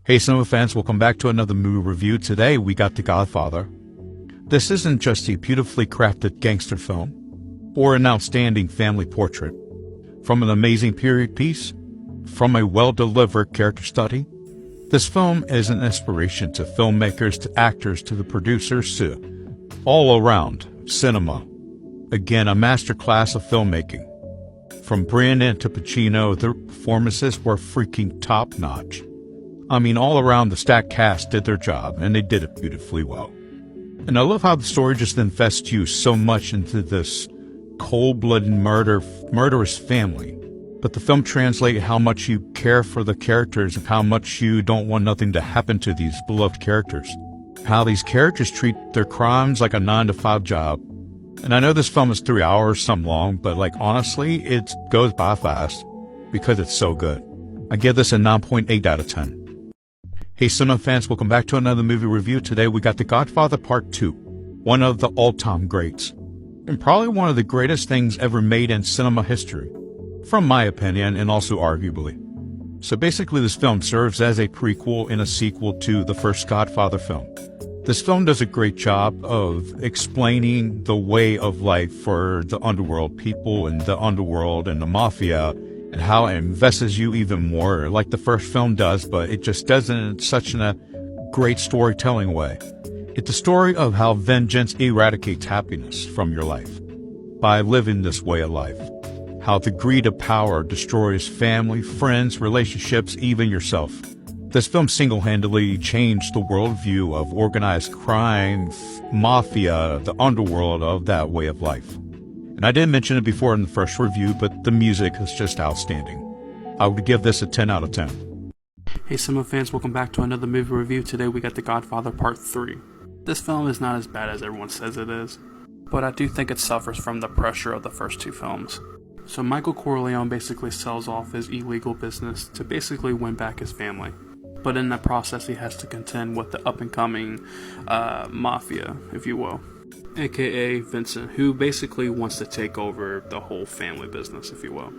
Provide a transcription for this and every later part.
Hey cinema fans, welcome back to another movie review. Today we got The Godfather. This isn't just a beautifully crafted gangster film, or an outstanding family portrait. From an amazing period piece, from a well-delivered character study, this film is an inspiration to filmmakers, to actors, to the producers, to all around cinema. Again, a masterclass of filmmaking. From Brandon to Pacino, their performances were freaking top-notch. I mean, all around the stacked cast did their job, and they did it beautifully well. And I love how the story just invests you so much into this cold-blooded murderous family. But the film translates how much you care for the characters and how much you don't want nothing to happen to these beloved characters. How these characters treat their crimes like a 9-to-5 job. And I know this film is 3 hours some long, but honestly, it goes by fast because it's so good. I give this a 9.8 out of 10. Hey cinema fans, welcome back to another movie review. Today we got The Godfather Part 2, one of the all-time greats, and probably one of the greatest things ever made in cinema history, from my opinion, and also arguably. So basically this film serves as a prequel and a sequel to the first Godfather film. This film does a great job of explaining the way of life for the underworld people and the underworld and the mafia, and how it invests you even more like the first film does, but it just does it in such a great storytelling way. It's a story of how vengeance eradicates happiness from your life by living this way of life. How the greed of power destroys family, friends, relationships, even yourself. This film single-handedly changed the worldview of organized crime, mafia, the underworld of that way of life. And I didn't mention it before in the first review, but the music is just outstanding. I would give this a 10 out of 10. Hey cinema fans, welcome back to another movie review. Today we got The Godfather Part 3. This film is not as bad as everyone says it is, but I do think it suffers from the pressure of the first two films. So Michael Corleone basically sells off his illegal business to basically win back his family. But in that process he has to contend with the up-and-coming mafia, if you will. AKA Vincent, who basically wants to take over the whole family business, if you will.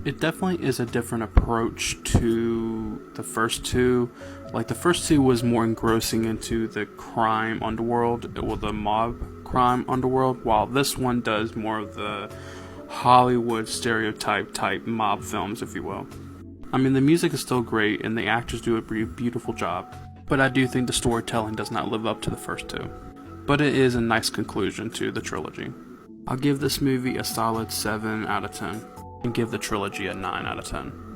It definitely is a different approach to the first two. The first two was more engrossing into the crime underworld, or the mob crime underworld, while this one does more of the Hollywood stereotype type mob films, if you will. I mean, the music is still great, and the actors do a beautiful job, but I do think the storytelling does not live up to the first two. But it is a nice conclusion to the trilogy. I'll give this movie a solid 7 out of 10, and give the trilogy a 9 out of 10.